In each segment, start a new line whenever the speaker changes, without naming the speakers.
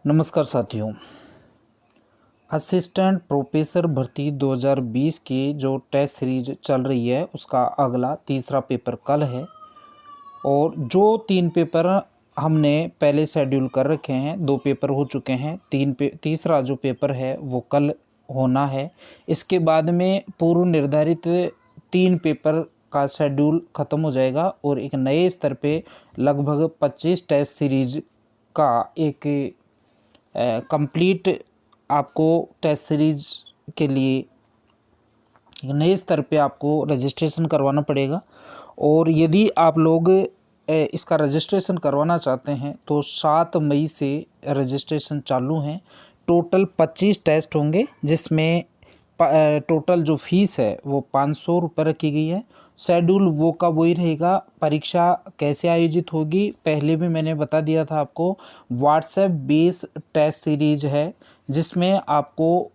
नमस्कार साथियों। Assistant professor भर्ती 2020 की जो टेस्ट सीरीज चल रही है उसका अगला तीसरा पेपर कल है और जो 3 पेपर हमने पहले शेड्यूल कर रखे हैं, 2 पेपर हो चुके हैं, तीसरा जो पेपर है वो कल होना है। इसके बाद में पूर्व निर्धारित 3 पेपर का शेड्यूल ख़त्म हो जाएगा और एक नए स्तर पे लगभग 25 टेस्ट सीरीज का एक कंप्लीट आपको टेस्ट सीरीज के लिए नए स्तर पे आपको रजिस्ट्रेशन करवाना पड़ेगा। और यदि आप लोग इसका रजिस्ट्रेशन करवाना चाहते हैं तो 7 मई से रजिस्ट्रेशन चालू हैं। टोटल 25 टेस्ट होंगे जिसमें टोटल जो फीस है वो 500 रुपये रखी गई है। शेड्यूल वो का वही रहेगा। परीक्षा कैसे आयोजित होगी पहले भी मैंने बता दिया था आपको। व्हाट्सएप बेस टेस्ट सीरीज है जिसमें आपको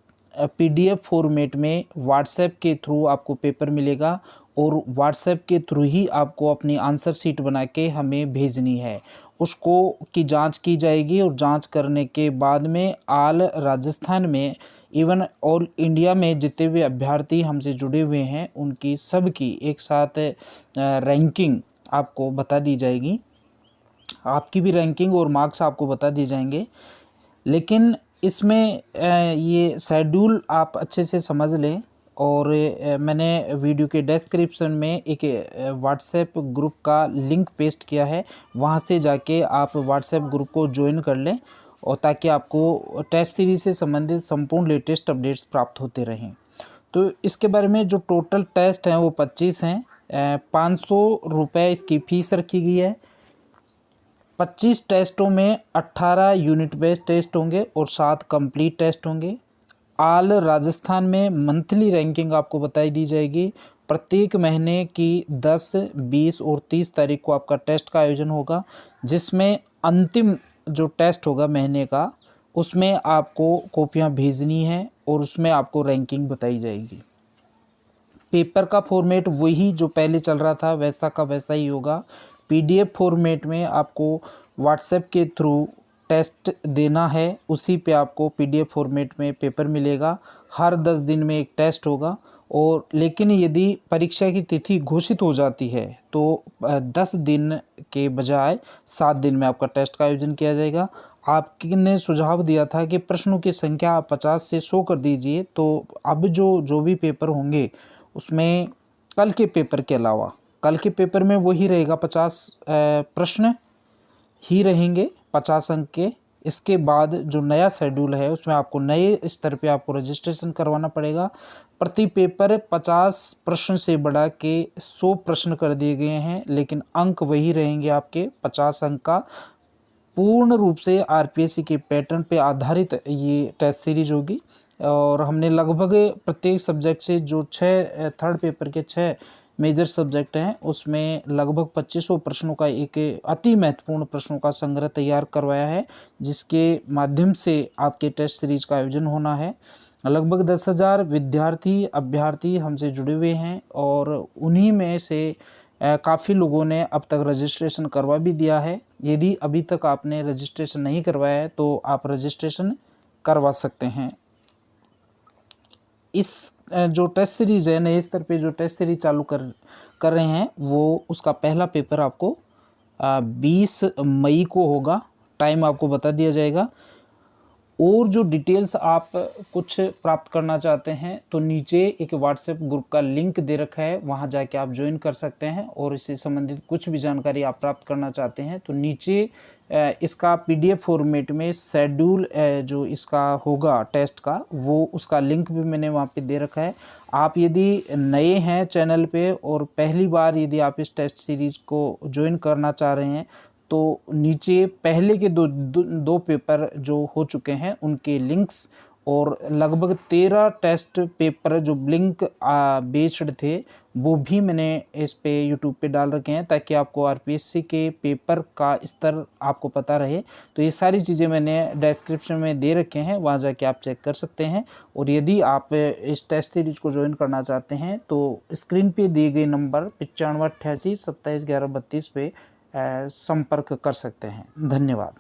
PDF फॉर्मेट में व्हाट्सएप के थ्रू आपको पेपर मिलेगा और व्हाट्सएप के थ्रू ही आपको अपनी आंसर शीट बना के हमें भेजनी है। उसको की जांच की जाएगी और जांच करने के बाद में ऑल राजस्थान में इवन ऑल इंडिया में जितने भी अभ्यर्थी हमसे जुड़े हुए हैं उनकी सबकी एक साथ रैंकिंग आपको बता दी जाएगी। आपकी भी रैंकिंग और मार्क्स आपको बता दिए जाएंगे। लेकिन इसमें ये शेड्यूल आप अच्छे से समझ लें और मैंने वीडियो के डिस्क्रिप्शन में एक व्हाट्सएप ग्रुप का लिंक पेस्ट किया है, वहाँ से जाके आप व्हाट्सएप ग्रुप को ज्वाइन कर लें और ताकि आपको टेस्ट सीरीज से संबंधित संपूर्ण लेटेस्ट अपडेट्स प्राप्त होते रहें। तो इसके बारे में जो टोटल टेस्ट हैं वो 25 हैं। 500 रुपये इसकी फ़ीस रखी गई है। 25 टेस्टों में 18 यूनिट बेस्ड टेस्ट होंगे और 7 कंप्लीट टेस्ट होंगे। ऑल राजस्थान में मंथली रैंकिंग आपको बताई दी जाएगी। प्रत्येक महीने की 10, 20 और 30 तारीख को आपका टेस्ट का आयोजन होगा जिसमें अंतिम जो टेस्ट होगा महीने का उसमें आपको कॉपियां भेजनी है और उसमें आपको रैंकिंग बताई जाएगी। पेपर का फॉर्मेट वही जो पहले चल रहा था वैसा का वैसा ही होगा। PDF फॉर्मेट में आपको व्हाट्सएप के थ्रू टेस्ट देना है, उसी पे आपको PDF फॉर्मेट में पेपर मिलेगा। हर 10 दिन में एक टेस्ट होगा और लेकिन यदि परीक्षा की तिथि घोषित हो जाती है तो 10 दिन के बजाय 7 दिन में आपका टेस्ट का आयोजन किया जाएगा। आपने सुझाव दिया था कि प्रश्नों की संख्या आप 50 से 100 कर दीजिए, तो अब जो भी पेपर होंगे उसमें कल के पेपर के अलावा कल के पेपर में वही रहेगा, 50 प्रश्न ही रहेंगे 50 अंक के। इसके बाद जो नया शेड्यूल है उसमें आपको नए स्तर पे आपको रजिस्ट्रेशन करवाना पड़ेगा। प्रति पेपर 50 प्रश्न से बढ़ा के 100 प्रश्न कर दिए गए हैं, लेकिन अंक वही रहेंगे आपके 50 अंक का। पूर्ण रूप से RPSC के पैटर्न पे आधारित ये टेस्ट सीरीज होगी और हमने लगभग प्रत्येक सब्जेक्ट से जो 6 थर्ड पेपर के 6 मेजर सब्जेक्ट हैं उसमें लगभग 2500 प्रश्नों का एक अति महत्वपूर्ण प्रश्नों का संग्रह तैयार करवाया है जिसके माध्यम से आपके टेस्ट सीरीज का आयोजन होना है। लगभग 10,000 विद्यार्थी अभ्यर्थी हमसे जुड़े हुए हैं और उन्हीं में से काफ़ी लोगों ने अब तक रजिस्ट्रेशन करवा भी दिया है। यदि अभी तक आपने रजिस्ट्रेशन नहीं करवाया है तो आप रजिस्ट्रेशन करवा सकते हैं। इस जो टेस्ट सीरीज है नए स्तर पे जो टेस्ट सीरीज चालू कर रहे हैं वो उसका पहला पेपर आपको 20 मई को होगा। टाइम आपको बता दिया जाएगा। और जो डिटेल्स आप कुछ प्राप्त करना चाहते हैं तो नीचे एक व्हाट्सएप ग्रुप का लिंक दे रखा है, वहां जाके आप ज्वाइन कर सकते हैं और इससे संबंधित कुछ भी जानकारी आप प्राप्त करना चाहते हैं तो नीचे इसका PDF फॉर्मेट में शेड्यूल जो इसका होगा टेस्ट का वो उसका लिंक भी मैंने वहाँ पे दे रखा है। आप यदि नए हैं चैनल पे और पहली बार यदि आप इस टेस्ट सीरीज को ज्वाइन करना चाह रहे हैं तो नीचे पहले के दो पेपर जो हो चुके हैं उनके लिंक्स और लगभग 13 टेस्ट पेपर जो ब्लिंक बेस्ड थे वो भी मैंने इस पे YouTube पे डाल रखे हैं ताकि आपको RPSC के पेपर का स्तर आपको पता रहे। तो ये सारी चीज़ें मैंने डिस्क्रिप्शन में दे रखे हैं, वहाँ जाके आप चेक कर सकते हैं। और यदि आप इस टेस्ट सीरीज को ज्वाइन करना चाहते हैं तो स्क्रीन पे दिए गए नंबर 9588 27 11 32 पे संपर्क कर सकते हैं। धन्यवाद।